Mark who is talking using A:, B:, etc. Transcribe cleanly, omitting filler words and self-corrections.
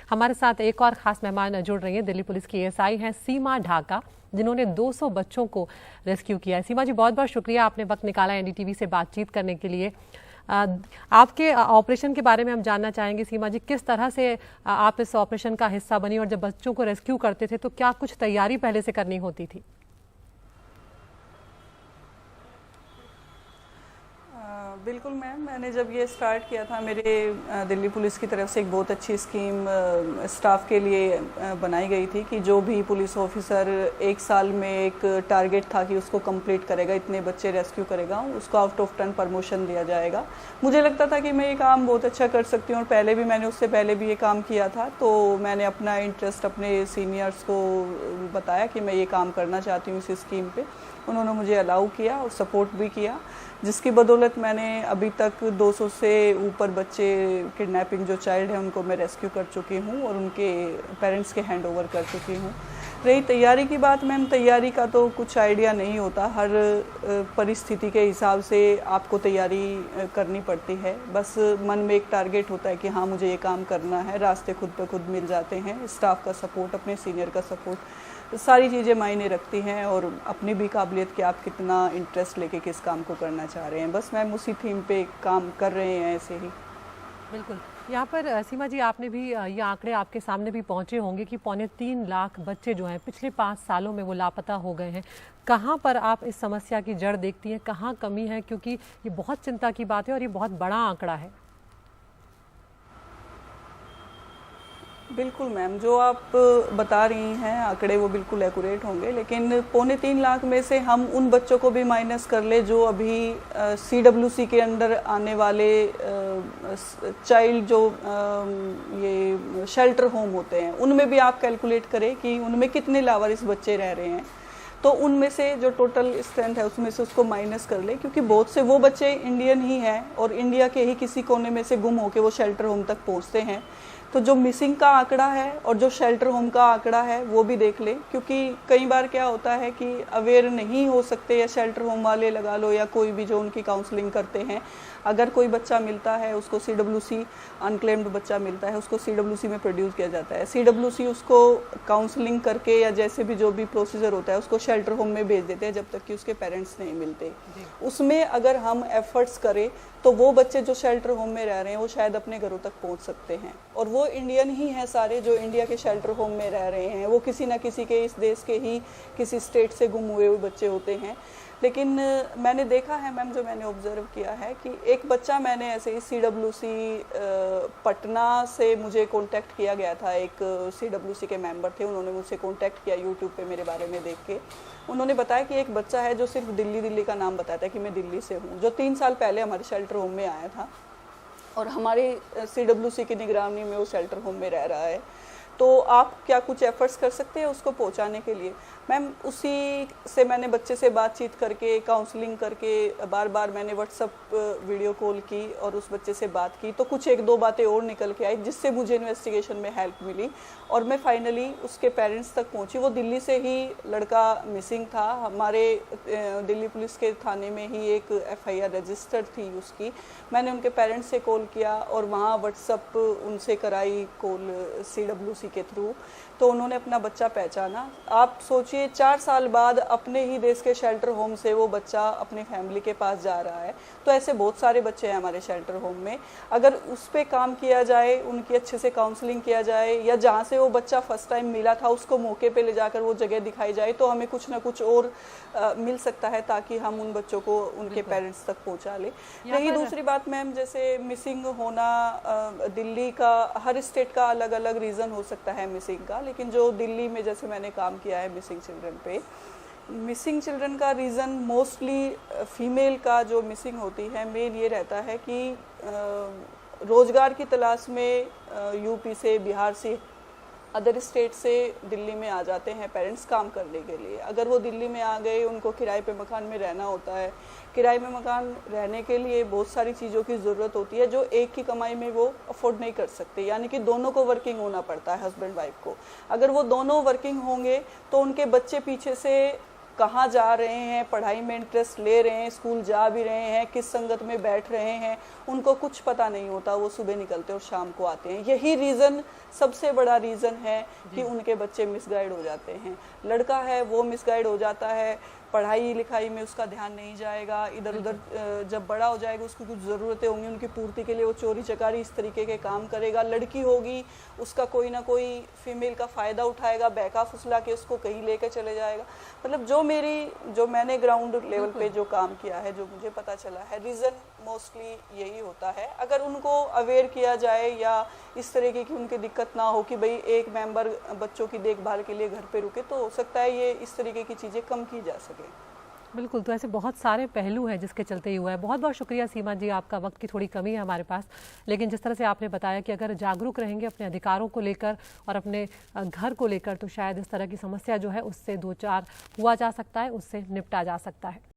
A: हमारे साथ एक और खास मेहमान जुड़ रही हैं। दिल्ली पुलिस की एएसआई हैं सीमा ढाका, जिन्होंने 200 बच्चों को रेस्क्यू किया है। सीमा जी, बहुत बहुत शुक्रिया, आपने वक्त निकाला एनडीटीवी से बातचीत करने के लिए। आपके ऑपरेशन के बारे में हम जानना चाहेंगे सीमा जी, किस तरह से आप इस ऑपरेशन का हिस्सा बनी और जब बच्चों को रेस्क्यू करते थे तो क्या कुछ तैयारी पहले से करनी होती थी?
B: बिल्कुल मैम, मैंने जब ये स्टार्ट किया था, मेरे दिल्ली पुलिस की तरफ से एक बहुत अच्छी स्कीम स्टाफ के लिए बनाई गई थी कि जो भी पुलिस ऑफिसर 1 साल में एक टारगेट था कि उसको कंप्लीट करेगा, इतने बच्चे रेस्क्यू करेगा, उसको आउट ऑफ 10 प्रमोशन दिया जाएगा। मुझे लगता था कि मैं ये काम बहुत अच्छा कर सकती हूँ और पहले भी मैंने उससे पहले भी ये काम किया था, तो मैंने अपना इंटरेस्ट अपने सीनियर्स को बताया कि मैं ये काम करना चाहती हूँ इस स्कीम पे। उन्होंने मुझे अलाउ किया और सपोर्ट भी किया, जिसकी बदौलत मैंने अभी तक 200 से ऊपर बच्चे किडनैपिंग जो चाइल्ड है उनको मैं रेस्क्यू कर चुकी हूँ और उनके पेरेंट्स के हैंड ओवर कर चुकी हूँ। रही तैयारी की बात मैम, तैयारी का तो कुछ आइडिया नहीं होता, हर परिस्थिति के हिसाब से आपको तैयारी करनी पड़ती है। बस मन में एक टारगेट होता है कि हाँ मुझे ये काम करना है, रास्ते खुद पे खुद मिल जाते हैं, स्टाफ का सपोर्ट, अपने सीनियर का सपोर्ट, सारी चीज़ें मायने रखती हैं और अपनी भी काबिलियत कि आप कितना इंटरेस्ट लेके किस काम को करना चाह रहे हैं। बस मैम उसी थीम पे काम कर रहे हैं ऐसे ही।
A: बिल्कुल। यहाँ पर सीमा जी, आपने भी ये आंकड़े आपके सामने भी पहुँचे होंगे कि 3.25 लाख बच्चे जो हैं पिछले 5 सालों में वो लापता हो गए हैं। कहाँ पर आप इस समस्या की जड़ देखती हैं, कहाँ कमी है, क्योंकि ये बहुत चिंता की बात है और ये बहुत बड़ा आंकड़ा है।
B: बिल्कुल मैम, जो आप बता रही हैं आंकड़े वो बिल्कुल एक्यूरेट होंगे, लेकिन 2.25 लाख में से हम उन बच्चों को भी माइनस कर ले जो अभी CWC के अंडर आने वाले चाइल्ड जो ये शेल्टर होम होते हैं, उनमें भी आप कैलकुलेट करें कि उनमें कितने लावारिस बच्चे रह रहे हैं, तो उनमें से जो टोटल स्ट्रेंथ है उसमें से उसको माइनस कर ले, क्योंकि बहुत से वो बच्चे इंडियन ही हैं और इंडिया के ही किसी कोने में से गुम होके वो शेल्टर होम तक पहुंचते हैं। तो जो मिसिंग का आंकड़ा है और जो शेल्टर होम का आंकड़ा है वो भी देख ले, क्योंकि कई बार क्या होता है कि अवेयर नहीं हो सकते, या शेल्टर होम वाले लगा लो या कोई भी जो उनकी काउंसलिंग करते हैं, अगर कोई बच्चा मिलता है उसको CWC अनक्लेम्ड बच्चा मिलता है उसको CWC में प्रोड्यूस किया जाता है, CWC उसको काउंसलिंग करके या जैसे भी जो भी प्रोसीजर होता है उसको शेल्टर होम में भेज देते हैं जब तक कि उसके पेरेंट्स नहीं मिलते। उसमें अगर हम एफर्ट्स करें तो वो बच्चे जो शेल्टर होम में रह रहे हैं वो शायद अपने घरों तक पहुंच सकते हैं, और वो इंडियन ही हैं सारे जो इंडिया के शेल्टर होम में रह रहे हैं, वो किसी ना किसी के इस देश के ही किसी स्टेट से गुम हुए बच्चे होते हैं। लेकिन मैंने देखा है मैम, जो मैंने ऑब्जर्व किया है कि एक बच्चा मैंने ऐसे ही CWC पटना से मुझे कांटेक्ट किया गया था, एक CWC के मेंबर थे, उन्होंने मुझसे कांटेक्ट किया यूट्यूब पे मेरे बारे में देख के। उन्होंने बताया कि एक बच्चा है जो सिर्फ दिल्ली का नाम बताता है कि मैं दिल्ली से हूँ, जो 3 साल पहले हमारे शेल्टर होम में आया था और हमारे CWC की निगरानी में वो शेल्टर होम में रह रहा है। तो आप क्या कुछ एफर्ट्स कर सकते हैं उसको पहुंचाने के लिए? मैम उसी से मैंने बच्चे से बातचीत करके, काउंसलिंग करके, बार बार मैंने व्हाट्सअप वीडियो कॉल की और उस बच्चे से बात की, तो कुछ 1-2 बातें और निकल के आई जिससे मुझे इन्वेस्टिगेशन में हेल्प मिली और मैं फाइनली उसके पेरेंट्स तक पहुंची। वो दिल्ली से ही लड़का मिसिंग था, हमारे दिल्ली पुलिस के थाने में ही एक FIR रजिस्टर्ड थी उसकी। मैंने उनके पेरेंट्स से कॉल किया और वहाँ व्हाट्सअप उनसे कराई कॉल CWC के थ्रू, तो उन्होंने अपना बच्चा पहचाना। आप सोचिए 4 साल बाद अपने ही देश के शेल्टर होम से वो बच्चा अपने फैमिली के पास जा रहा है। तो ऐसे बहुत सारे बच्चे हैं हमारे शेल्टर होम में, अगर उस पर काम किया जाए, उनकी अच्छे से काउंसलिंग किया जाए, या जहाँ से वो बच्चा फर्स्ट टाइम मिला था उसको मौके पे ले जाकर वो जगह दिखाई जाए, तो हमें कुछ ना कुछ और मिल सकता है ताकि हम उन बच्चों को उनके पेरेंट्स तक पहुँचा ले। रही दूसरी बात मैम, जैसे मिसिंग होना, दिल्ली का हर स्टेट का अलग अलग रीज़न हो सकता है मिसिंग का, लेकिन जो दिल्ली में जैसे मैंने काम किया है मिसिंग चिल्ड्रन पे, मिसिंग चिल्ड्रन का रीज़न मोस्टली फीमेल का जो मिसिंग होती है, मेन ये रहता है कि रोज़गार की तलाश में यूपी से, बिहार से, अदर स्टेट से दिल्ली में आ जाते हैं पेरेंट्स काम करने के लिए। अगर वो दिल्ली में आ गए, उनको किराए पे मकान में रहना होता है, किराए में मकान रहने के लिए बहुत सारी चीज़ों की ज़रूरत होती है जो एक की कमाई में वो अफोर्ड नहीं कर सकते, यानी कि दोनों को वर्किंग होना पड़ता है, हस्बैंड वाइफ को। अगर वो दोनों वर्किंग होंगे तो उनके बच्चे पीछे से कहाँ जा रहे हैं, पढ़ाई में इंटरेस्ट ले रहे हैं, स्कूल जा भी रहे हैं, किस संगत में बैठ रहे हैं, उनको कुछ पता नहीं होता। वो सुबह निकलते और शाम को आते हैं। यही रीज़न सबसे बड़ा रीज़न है कि उनके बच्चे मिसगाइड हो जाते हैं। लड़का है वो मिसगाइड हो जाता है, पढ़ाई लिखाई में उसका ध्यान नहीं जाएगा, इधर उधर जब बड़ा हो जाएगा उसको कुछ ज़रूरतें होंगी, उनकी पूर्ति के लिए वो चोरी चकारी इस तरीके के काम करेगा। लड़की होगी उसका कोई ना कोई फीमेल का फ़ायदा उठाएगा, बहका फुसला के उसको कहीं लेकर चले जाएगा। मतलब जो मैंने ग्राउंड लेवल पे जो काम किया है, जो मुझे पता चला है, रीज़न मोस्टली यही होता है। अगर उनको अवेयर किया जाए या इस तरीके की उनकी दिक्कत ना हो कि भाई एक मेंबर बच्चों की देखभाल के लिए घर पे रुके, तो हो सकता है ये इस तरीके की चीज़ें कम की जा सके।
A: बिल्कुल, तो ऐसे बहुत सारे पहलू हैं जिसके चलते ही हुआ है। बहुत बहुत शुक्रिया सीमा जी, आपका वक्त की थोड़ी कमी है हमारे पास, लेकिन जिस तरह से आपने बताया कि अगर जागरूक रहेंगे अपने अधिकारों को लेकर और अपने घर को लेकर, तो शायद इस तरह की समस्या जो है उससे दो चार हुआ जा सकता है, उससे निपटा जा सकता है।